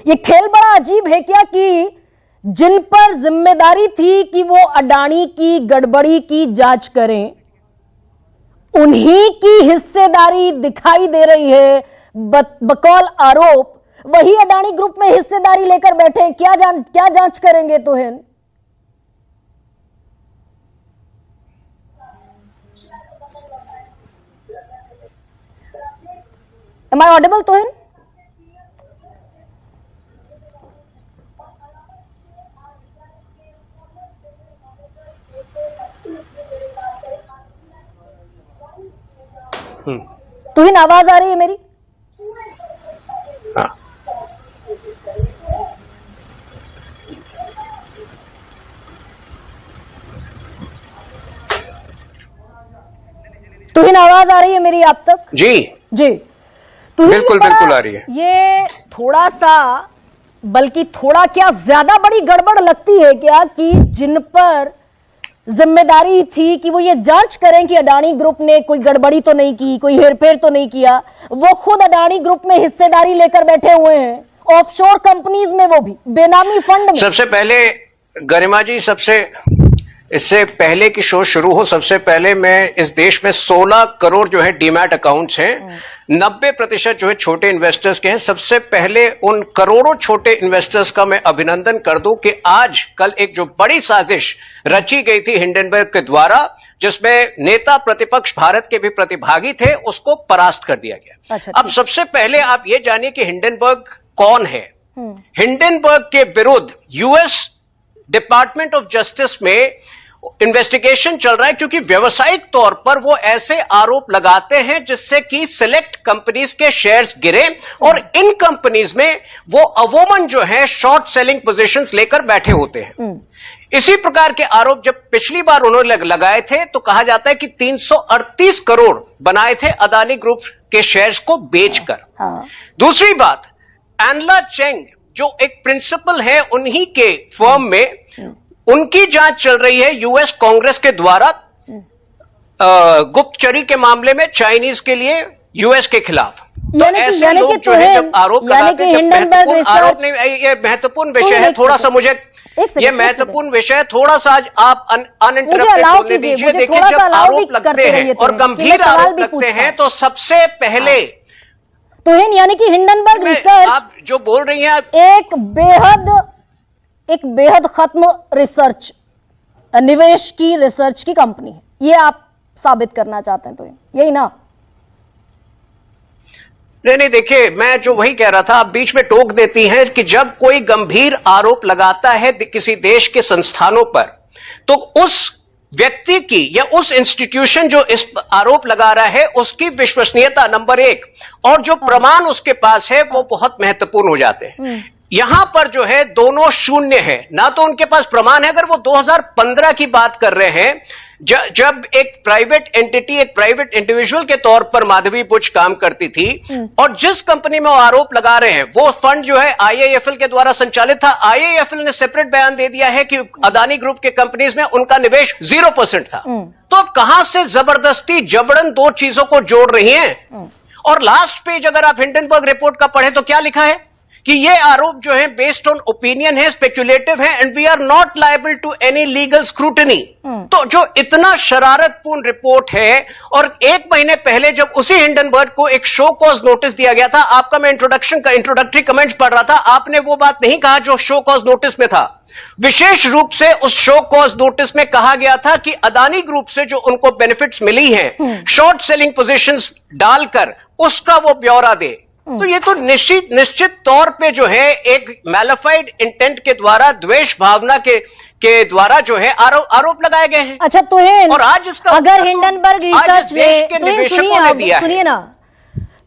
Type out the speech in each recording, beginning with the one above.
ये खेल बड़ा अजीब है क्या कि जिन पर जिम्मेदारी थी कि वो अडानी की गड़बड़ी की जांच करें, उन्हीं की हिस्सेदारी दिखाई दे रही है बकौल आरोप, वही अडानी ग्रुप में हिस्सेदारी लेकर बैठे हैं। क्या जांच करेंगे तोहिन? Am I audible, तोहिन? तोहिन, आवाज आ रही है मेरी? हाँ। तोहिन, आवाज आ रही है मेरी आप तक? जी जी। तोहिन, बिल्कुल बिल्कुल आ रही है। ये थोड़ा सा, बल्कि थोड़ा क्या ज्यादा बड़ी गड़बड़ लगती है क्या कि जिन पर जिम्मेदारी थी कि वो ये जांच करें कि अडानी ग्रुप ने कोई गड़बड़ी तो नहीं की, कोई हेरफेर तो नहीं किया, वो खुद अडानी ग्रुप में हिस्सेदारी लेकर बैठे हुए हैं, ऑफशोर कंपनीज में, वो भी बेनामी फंड में। सबसे पहले गरिमा जी, इससे पहले कि शो शुरू हो, सबसे पहले मैं इस देश में 16 करोड़ जो है डीमैट अकाउंट्स हैं, 90% जो है छोटे इन्वेस्टर्स के हैं। सबसे पहले उन करोड़ों छोटे इन्वेस्टर्स का मैं अभिनंदन कर दूं कि आज कल एक जो बड़ी साजिश रची गई थी हिंडनबर्ग के द्वारा, जिसमें नेता प्रतिपक्ष भारत के भी प्रतिभागी थे, उसको परास्त कर दिया गया। अच्छा, अब सबसे पहले आप ये जानिए कि हिंडनबर्ग कौन है। हिंडनबर्ग के विरुद्ध यूएस डिपार्टमेंट ऑफ जस्टिस में इन्वेस्टिगेशन चल रहा है, क्योंकि व्यवसायिक तौर पर वो ऐसे आरोप लगाते हैं जिससे कि सिलेक्ट कंपनीज के शेयर्स गिरे और इन कंपनीज में वो अवोमन जो है शॉर्ट सेलिंग पोजीशंस लेकर बैठे होते हैं। इसी प्रकार के आरोप जब पिछली बार उन्होंने लगाए थे तो कहा जाता है कि 338 करोड़ बनाए थे अदानी ग्रुप के शेयर्स को बेचकर। दूसरी बात, एनला चेंग जो एक प्रिंसिपल है उन्हीं के फर्म में, उनकी जांच चल रही है यूएस कांग्रेस के द्वारा गुप्तचरी के मामले में चाइनीज के लिए यूएस के खिलाफ। तो ऐसे लोग जो है जब आरोप लगाते हैं, महत्वपूर्ण आरोप नहीं, ये महत्वपूर्ण विषय है, थोड़ा सा मुझे ये महत्वपूर्ण विषय थोड़ा सा आज आप अनइंटरप्टेड बोलने दीजिए। देखिए, जब आरोप लगते हैं और गंभीर आरोप लगते हैं तो सबसे पहले तोहिन, यानी कि हिंडनबर्ग रिसर्च, आप जो बोल रही हैं, एक बेहद खत्म रिसर्च, निवेश की रिसर्च की कंपनी है, ये आप साबित करना चाहते हैं तो यही ना? नहीं, देखिए, मैं जो वही कह रहा था, आप बीच में टोक देती हैं कि जब कोई गंभीर आरोप लगाता है किसी देश के संस्थानों पर, तो उस व्यक्ति की या उस इंस्टीट्यूशन जो इस आरोप लगा रहा है उसकी विश्वसनीयता नंबर 1 और जो प्रमाण उसके पास है वो बहुत महत्वपूर्ण हो जाते हैं। यहां पर जो है दोनों शून्य है, ना तो उनके पास प्रमाण है। अगर वो 2015 की बात कर रहे हैं, जब एक प्राइवेट एंटिटी, एक प्राइवेट इंडिविजुअल के तौर पर माधवी बुच काम करती थी, और जिस कंपनी में वो आरोप लगा रहे हैं वो फंड जो है आईआईएफएल के द्वारा संचालित था। आईआईएफएल ने सेपरेट बयान दे दिया है कि अदानी ग्रुप के कंपनीज में उनका निवेश 0% था। तो अब कहां से जबरदस्ती जबरन दो चीजों को जोड़ रही हैं? और लास्ट पेज अगर आप हिंडनबर्ग रिपोर्ट का पढ़े तो क्या लिखा है कि ये आरोप जो है बेस्ड ऑन ओपिनियन है, स्पेक्युलेटिव है, and we are not liable to any legal scrutiny. तो जो इतना शरारतपूर्ण रिपोर्ट है, और एक महीने पहले जब उसी हिंडनबर्ग को एक शो कॉज नोटिस दिया गया था, आपका मैं इंट्रोडक्टरी कमेंट्स पढ़ रहा था, आपने वो बात नहीं कहा जो शो कॉज नोटिस में था। विशेष रूप से उस शो कॉज नोटिस में कहा गया था कि अदानी ग्रुप से जो उनको बेनिफिट्स मिली हैं शॉर्ट सेलिंग पोजीशंस डालकर, उसका वो ब्यौरा दे। तो ये तो निश्चित तौर पे जो है एक मैलिफाइड इंटेंट के द्वारा, द्वेष भावना के द्वारा जो है आरोप लगाए गए हैं। अच्छा तोहिन, और आज इसका अगर हिंडनबर्ग रिसर्च देश के निवेशकों ने दिया, सुनिए ना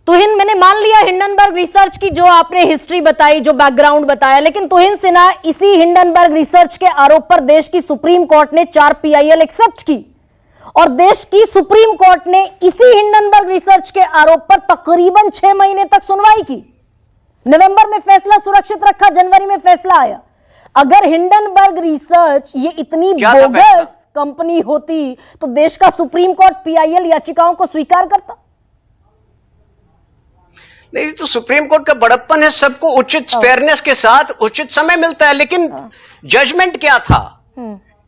तोहिन, मैंने मान लिया हिंडनबर्ग रिसर्च की जो आपने हिस्ट्री बताई, जो बैकग्राउंड बताया, लेकिन तोहिन सिन्हा, इसी हिंडनबर्ग रिसर्च के आरोप पर देश की सुप्रीम कोर्ट ने 4 PIL एक्सेप्ट की, और देश की सुप्रीम कोर्ट ने इसी हिंडनबर्ग रिसर्च के आरोप पर तकरीबन 6 महीने तक सुनवाई की। नवंबर में फैसला सुरक्षित रखा, जनवरी में फैसला आया। अगर हिंडनबर्ग रिसर्च ये इतनी बोगस कंपनी होती तो देश का सुप्रीम कोर्ट PIL याचिकाओं को स्वीकार करता? नहीं तो सुप्रीम कोर्ट का बड़प्पन है, सबको उचित फेयरनेस के साथ उचित समय मिलता है, लेकिन जजमेंट क्या था?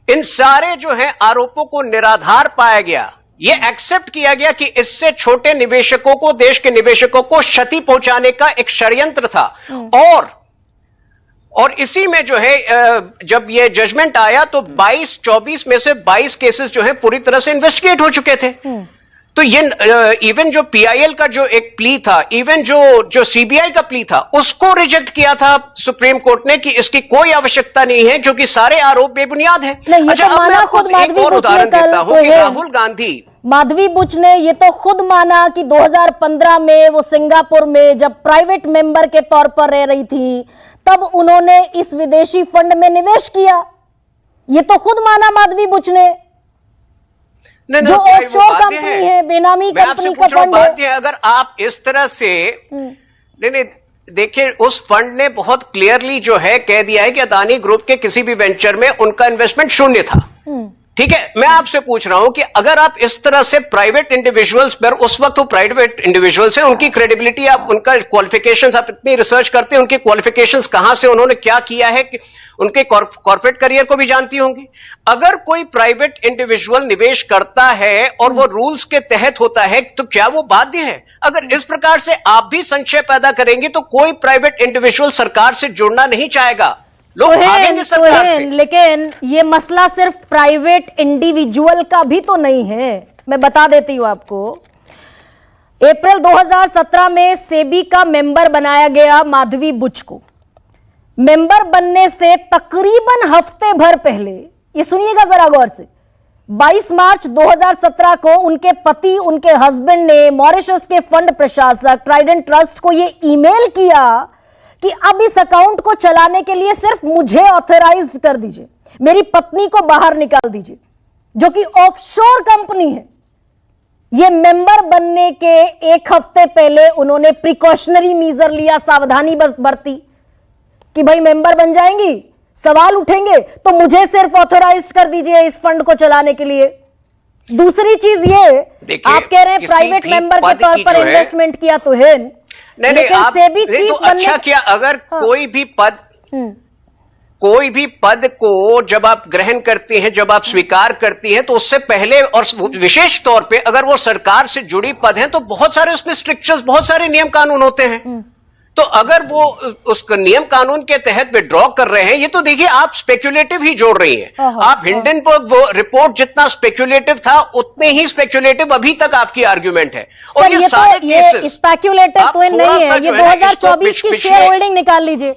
इन सारे जो है आरोपों को निराधार पाया गया, ये एक्सेप्ट किया गया कि इससे छोटे निवेशकों को, देश के निवेशकों को क्षति पहुंचाने का एक षड्यंत्र था। और इसी में जो है जब ये जजमेंट आया तो 24 में से 22 केसेस जो है पूरी तरह से इन्वेस्टिगेट हो चुके थे। तो ये इवन जो पीआईएल का जो एक प्ली था, इवन जो सीबीआई का प्ली था, उसको रिजेक्ट किया था सुप्रीम कोर्ट ने कि इसकी कोई आवश्यकता नहीं है क्योंकि सारे आरोप बेबुनियाद हैं। अच्छा, अब मैं आपको एक और उदाहरण देता हूं कि राहुल गांधी, माधवी बुच ने ये तो खुद माना कि 2015 में वो सिंगापुर में जब प्राइवेट मेंबर के तौर पर रह रही थी तब उन्होंने इस विदेशी फंड में निवेश किया। ये तो खुद माना माधवी बुच ने। जो ऑफशोर कंपनी है, बेनामी कंपनी का फंड है। अगर आप इस तरह से नहीं देखिए, उस फंड ने बहुत क्लियरली जो है कह दिया है कि अदानी ग्रुप के किसी भी वेंचर में उनका इन्वेस्टमेंट शून्य था। ठीक है, मैं आपसे पूछ रहा हूं कि अगर आप इस तरह से प्राइवेट इंडिविजुअल्स पर, उस वक्त वो प्राइवेट इंडिविजुअल्स हैं, उनकी क्रेडिबिलिटी, आप उनका क्वालिफिकेशंस, आप इतनी रिसर्च करते हैं, उनके क्वालिफिकेशंस कहां से, उन्होंने क्या किया है, कि उनके कॉर्पोरेट करियर को भी जानती होंगी। अगर कोई प्राइवेट इंडिविजुअल निवेश करता है और वो रूल्स के तहत होता है तो क्या वो बाध्य है? अगर इस प्रकार से आप भी संशय पैदा करेंगे तो कोई प्राइवेट इंडिविजुअल सरकार से जुड़ना नहीं चाहेगा, लोग भागेंगे सरकार से। लेकिन ये मसला सिर्फ प्राइवेट इंडिविजुअल का भी तो नहीं है। मैं बता देती हूं आपको, अप्रैल 2017 में सेबी का मेंबर बनाया गया माधवी बुच को। मेंबर बनने से तकरीबन हफ्ते भर पहले, ये सुनिएगा जरा गौर से, 22 मार्च 2017 को उनके पति, उनके हस्बैंड ने मॉरिशस के फंड प्रशासक ट्राइडेंट ट्रस्ट को ये ईमेल किया कि अब इस अकाउंट को चलाने के लिए सिर्फ मुझे ऑथराइज कर दीजिए, मेरी पत्नी को बाहर निकाल दीजिए, जो कि ऑफशोर कंपनी है। ये मेंबर बनने के एक हफ्ते पहले उन्होंने प्रिकॉशनरी मेजर लिया, सावधानी बरती कि भाई मेंबर बन जाएंगी, सवाल उठेंगे तो मुझे सिर्फ ऑथराइज कर दीजिए इस फंड को चलाने के लिए। दूसरी चीज ये, आप कह रहे हैं प्राइवेट मेंबर के तौर पर इन्वेस्टमेंट किया तो है, नहीं आप नहीं तो अच्छा किया। अगर कोई भी पद को जब आप ग्रहण करती हैं, जब आप स्वीकार करती हैं, तो उससे पहले और विशेष तौर पे अगर वो सरकार से जुड़ी पद हैं तो बहुत सारे उसमें स्ट्रिक्चर्स, बहुत सारे नियम कानून होते हैं। तो अगर वो उस नियम कानून के तहत विड्रॉ कर रहे हैं, ये तो देखिए आप स्पेक्युलेटिव ही जोड़ रही हैं। आप हिंडनबर्ग वो रिपोर्ट जितना स्पेक्युलेटिव था उतने ही स्पेक्युलेटिव अभी तक आपकी आर्ग्यूमेंट है। और ये सारे केसेस स्पेक्युलेटिव तो नहीं है। ये 2024 की शेयर होल्डिंग निकाल लीजिए,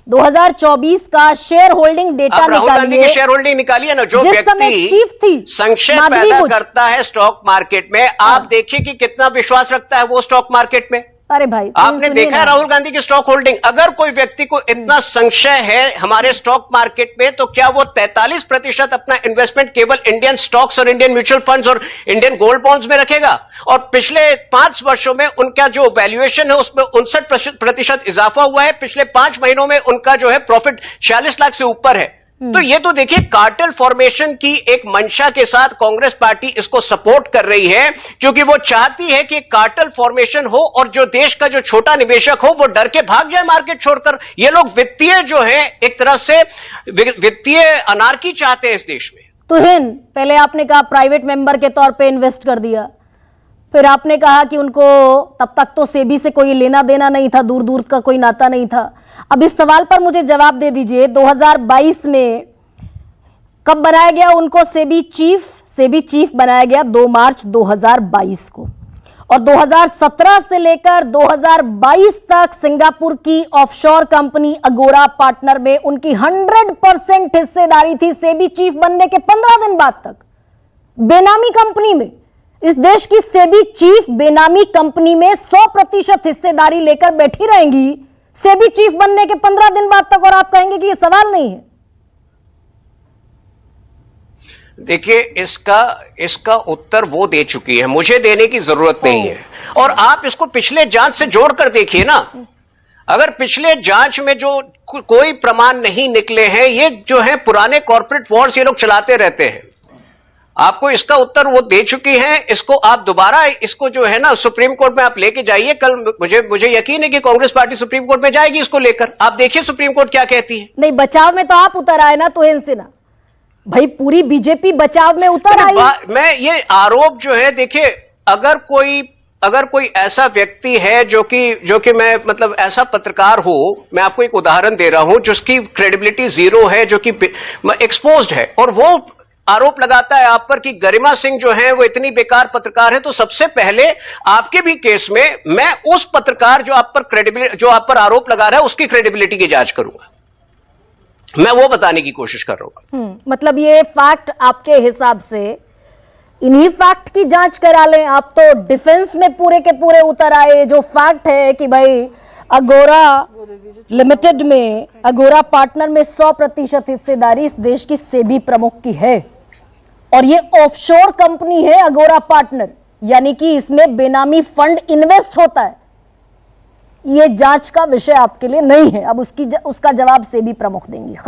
2024 का share holding data Rahul Gandhi की शेयर होल्डिंग निकालिए ना। जो व्यक्ति संशय पैदा करता है स्टॉक मार्केट में, आप देखिए कि कितना विश्वास रखता है वो स्टॉक मार्केट में। अरे भाई, आपने देखा है राहुल गांधी की स्टॉक होल्डिंग। अगर कोई व्यक्ति को इतना संशय है हमारे स्टॉक मार्केट में, तो क्या वो 43% अपना इन्वेस्टमेंट केवल इंडियन स्टॉक्स और इंडियन म्यूचुअल फंड्स और इंडियन गोल्ड बॉन्ड्स में रखेगा? और पिछले 5 वर्षों में उनका जो वैल्यूएशन है उसमें 59% इजाफा हुआ है। पिछले 5 महीनों में उनका जो है प्रॉफिट 46 लाख से ऊपर है। तो ये तो देखिए कार्टेल फॉर्मेशन की एक मंशा के साथ कांग्रेस पार्टी इसको सपोर्ट कर रही है, क्योंकि वो चाहती है कि कार्टेल फॉर्मेशन हो और जो देश का जो छोटा निवेशक हो वो डर के भाग जाए मार्केट छोड़कर। ये लोग वित्तीय जो है एक तरह से वित्तीय अनार्की चाहते हैं इस देश में। तो हिंद, पहले आपने कहा प्राइवेट मेंबर के तौर पे इन्वेस्ट कर दिया, फिर आपने कहा कि उनको तब तक तो सेबी से कोई लेना देना नहीं था, दूर दूर का कोई नाता नहीं था। अब इस सवाल पर मुझे जवाब दे दीजिए, 2022 में कब बनाया गया उनको सेबी चीफ बनाया गया 2 मार्च 2022 को, और 2017 से लेकर 2022 तक सिंगापुर की ऑफशोर कंपनी अगोरा पार्टनर में उनकी 100% हिस्सेदारी थी सेबी चीफ बनने के 15 दिन बाद तक। बेनामी कंपनी में, इस देश की सेबी चीफ बेनामी कंपनी में 100% हिस्सेदारी लेकर बैठी रहेंगी सेबी चीफ बनने के 15 दिन बाद तक, और आप कहेंगे कि यह सवाल नहीं है। देखिए, इसका उत्तर वो दे चुकी है, मुझे देने की जरूरत नहीं है। और आप इसको पिछले जांच से जोड़कर देखिए ना। अगर पिछले जांच में जो कोई प्रमाण नहीं निकले हैं, ये जो है पुराने कॉर्पोरेट वॉर्स ये लोग चलाते रहते हैं। आपको इसका उत्तर वो दे चुकी हैं। इसको आप दोबारा इसको जो है ना सुप्रीम कोर्ट में आप लेके जाइए। कल मुझे यकीन है कि कांग्रेस पार्टी सुप्रीम कोर्ट में जाएगी इसको लेकर। आप देखिए सुप्रीम कोर्ट क्या कहती है। नहीं, बचाव में तो आप उतर आए ना तुहिन सिन्हा, भाई पूरी बीजेपी बचाव में उतर आई। मैं ये आरोप जो है, देखिए अगर कोई ऐसा व्यक्ति है जो कि मैं मतलब ऐसा पत्रकार हो, मैं आपको एक उदाहरण दे रहा हूं जिसकी क्रेडिबिलिटी जीरो है, जो कि एक्सपोज्ड है, और वो आरोप लगाता है आप पर कि गरिमा सिंह जो है वो इतनी बेकार पत्रकार है, तो सबसे पहले आपके भी केस में मैं उस पत्रकार जो आप पर आरोप लगा रहा है उसकी क्रेडिबिलिटी की जांच करूंगा। मैं वो बताने की कोशिश कर रहा हूं। मतलब ये फैक्ट आपके हिसाब से इन्हीं फैक्ट की जांच करा लें। आप तो डिफेंस में पूरे के पूरे उतर आए। जो फैक्ट है कि भाई अगोरा लिमिटेड में, अगोरा पार्टनर में 100% हिस्सेदारी इस देश की सेबी प्रमुख की है, और ये ऑफशोर कंपनी है अगोरा पार्टनर, यानी कि इसमें बेनामी फंड इन्वेस्ट होता है। ये जांच का विषय आपके लिए नहीं है। अब उसका जवाब सेबी प्रमुख देंगी।